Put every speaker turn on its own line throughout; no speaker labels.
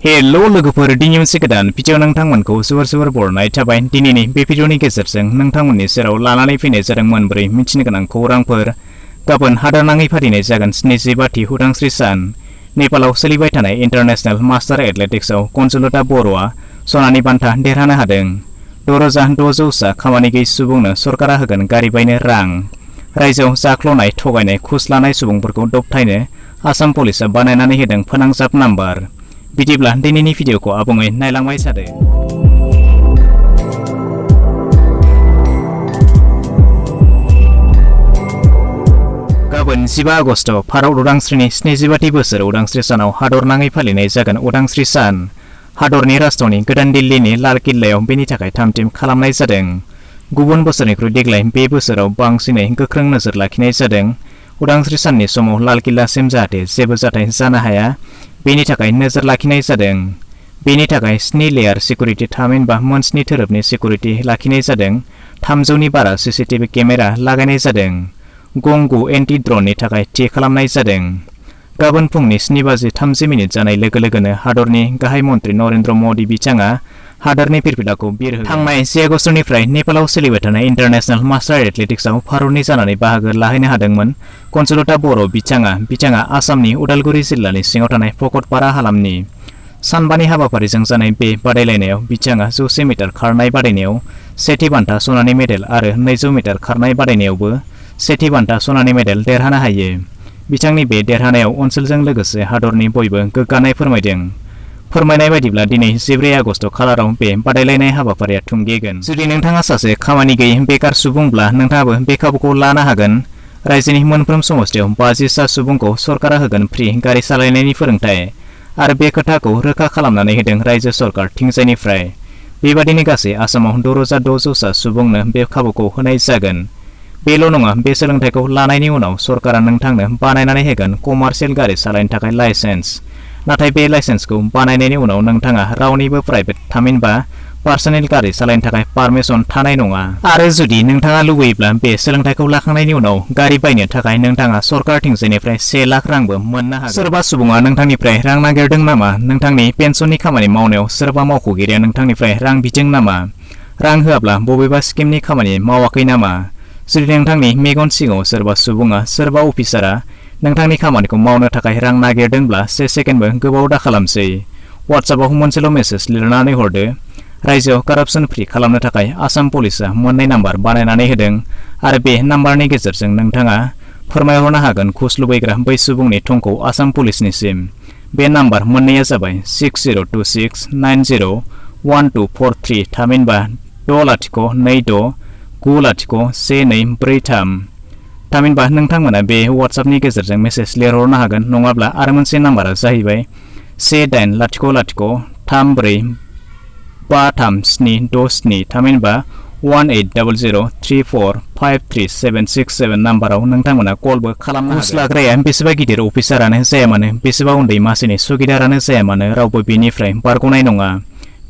Hello लोगोफोर दिनै मोनसे गोदान भिडिअ नोंथांमोनखौ जोबोर बरायनाय थाबाय। दिनैनि बे भिडिअनि गेजेरजों नोंथांमोननि सेराव लानानै फैनाय जादों मोनब्रै मिथिनो गोनां खौरांफोर। गाबोन हादरनाङै फालिनाय जागोन 72थि उदांस्रि सान। नेपालाव सोलिबाय थानाय इन्टारनेशनेल मास्टार एथलेटिक्सआव कनसलता बर'आ सनानि बान्था देरहानो हादों। 6,600 खामानि गैयै सुबुंनो सरकारा होगोन गारि बायनो रां। रायजोआव जाख्ल'नाय थगायनाय घुस लानाय सुबुंफोरखौ दबथायनो आसाम पुलिसआ बानायनानै होदों फोनांजाब नाम्बार। बिदिब्ला दिनैनि भिडिअखौ आबुङै नायलांबाय थादो। गाबोन 15 आगस्ट भारत उदांस्रिनि 72थि बोसोर उदांस्रि सानाव हादरनाङै फालिनाय जागोन उदांस्रि सान। हादरनि राजधानी गोदान दिल्लीनि लाल किल्लायाव बेनि थाखाय थाम-थिम खालामनाय जादों। गुबुन बोसोरनिख्रुइ देग्लाय बे बोसोराव बांसिनै गोख्रों नोजोर लाखिनाय जादों। उदांस्रि साननि समाव लाल किल्लासिम जाहाथे जेबो जाथाय जानो हाया बेनि थाखाय नोजोर लाखिनाय जादों। बेनि थाखाय 7 लेयार सिकिउरिटि थामहिनबा मोन 7 थोरोबनि सिकिउरिटि लाखिनाय जादों। 300नि बारा सीसीटीवी केमेरा लागायनाय जादों। गंगु एन्टि ड्रननि थाखाय थि खालामनाय जादों। गाबोन फुंनि 7:30 जानाय लोगो लोगोनो हादरनि गाहाय मन्त्रि नरेन्द्र मदि बिथाङा हादरनि फिरफिलाखौ बिरहोगोन। थांनाय 1 आगस्टनिफ्राय नेपालाव सोलिबाय थानाय इन्टारनेशनेल मास्टार एथलेटिक्सआव भारतनि जानानै बाहागो लाहैनो हादोंमोन कनसलता बर' बिथाङा आसामनि उदालगुरि जिल्लानि सिङाव थानाय भकतपारा हालामनि। सानबानि हाबाफारिजों जानाय बे बादायलायनायाव बिथाङा 100 मिटार खारनाय बादायनायाव सेथि बान्था सनानि मेडेल आरो 200 मिटार खारनाय बादायनायावबो सेथि बान्था सनानि मेडेल देरहानो हायो। बिथांनि बे देरहानायाव ओनसोलजों लोगोसे हादरनि बयबो गोग्गानाय फोरमायदों। फोरमायनाय बायदिब्ला दिनै 14 आगस्ट खालाराव बे बादायलायनाय हाबाफारिया थुंगेगोन। जुदि नोंथाङा सासे खामानि गैयै बेकार सुबुंब्ला नोंथाङाबो बे खाबुखौ लानो हागोन। रायजोनि मोनफ्रोम समस्थियाव 50 सुबुंखौ सरकारा होगोन फ्रि गारि सालायनायनि फोरोंथाय आरो बे खोथाखौ रोखा खालामनानै होदों रायजो सरकार थिंजायनिफ्राय। बेबादिनो गासै आसामाव 6,600 सुबुंनो बे खाबुखौ होनाय जागोन। बेल' नङा, बे सोलोंथायखौ लानायनि उनाव सरकारा नोंथांनो बानायनानै होगोन कमार्शियेल गारि सालायनो थाखाय लाइसेन्स। नाथाय बे लाइसेन्सखौ बानायनायनि उनाव नोंथाङा रावनिबो प्राइभेट थामहिनबा पार्सनेल गारि सालायनो थाखाय पारमिसन थानाय नङा। आरो जुदि नोंथाङा लुबैयोब्ला बे सोलोंथायखौ लाखांनायनि उनाव गारि बायनो थाखाय नोंथाङा सरकार थिंजायनिफ्राय 1 लाख रांबो मोननो हागोन। सोरबा सुबुङा नोंथांनिफ्राय रां नागिरदों नामा? नोंथांनि पेन्सननि खामानि मावनायाव सोरबा मावख'गिरिया नोंथांनिफ्राय रां बिदों नामा? रां होआब्ला बबेबा स्किमनि खामानि मावाखै नामा? जुदि नोंथांनि मेगन सिगाङाव सोरबा सुबुङा सोरबा अफिसारा नोंथांनि खामानिखौ मावनो थाखाय रां नागिरदोंब्ला 1 सेकेन्डबो गोबाव दा खालामसै। वाट्सएपआव मोनसेल' मेसेज लिरनानै हरदो। रायजोआव कारापसन फ्रि खालामनो थाखाय आसाम पुलिसआ 2 नाम्बार बानायनानै होदों आरो बे नाम्बारनि गेजेरजों नोंथाङा फोरमायहरनो हागोन घुस लुबैग्रा बै सुबुंनि थंखौ आसाम पुलिसनिसिम। बे नाम्बार मोननैया जाबाय 6026901243 थामहिनबा 6026901243 थामहिनबा नोंथांमोना बे वाट्सएपनि गेजेरजों मेसेज लिरहरनो हागोन। नङाब्ला आरो मोनसे नाम्बारा जाहैबाय 1800345367 थामहिनबा 180034533767 नाम्बाराव नोंथांमोना कलबो खालामनो हागोन। घुस लाग्राया बेसेबा गिदिर अफिसारानो जाया मानो, बेसेबा उन्दै मासिनि सुगिदारानो जाया मानो, रावबो बेनिफ्राय बारग'नाय नङा।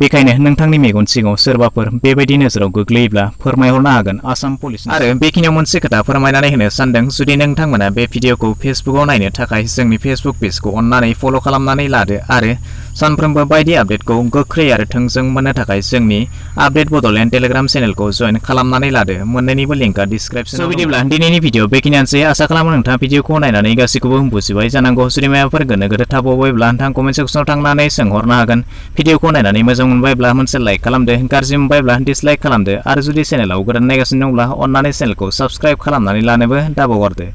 बेखायनो नोंथांनि मेगन सिगाङाव सोरबाफोर बेबायदि नोजोराव गोग्लैयोब्ला फोरमायहरनो हागोन आसाम पुलिस। आरो बेखिनियाव मोनसे खोथा फोरमायनानै होनो सानदों, जुदि नोंथांमोना बे भिडिअखौ फेसबुकआव नायनो थाखाय जोंनि फेसबुक पेजखौ अननानै फल' खालामनानै लादो आरो सानफ्रोमबो बायदि आपडेटखौ गोख्रै आरो थोंजों मोननो थाखाय जोंनि आपडेट बड'लेण्ड टेलिग्राम चेनेलखौ जइन खालामनानै लादो। मोन्नैनिबो लिंकआ डिसक्रिप्शनाव दं। बिदिब्ला दिनैनि भिडिअ बेखिनियानोसै। आसा खालामो नोंथाङा भिडिअखौ नायनानै गासैखौबो बुजिबाय जानांगौ। जुदि माबाफोर गोनो गोथो थाबावबायब्ला नोंथाङा कमेन्ट सेक्सनाव थांनानै सोंहरनो हागोन। भिडिअखौ नायनानै मोजां मोनबायब्ला मोनसे लाइक खालामदो, गाज्रि मोनबायब्ला डिसलाइक खालामदो आरो जुदि चेनेलाव गोदान नायगासिनो दंब्ला अननानै चेनेलखौ साबस्क्राइब खालामनानै लानोबो दाबावगारदो।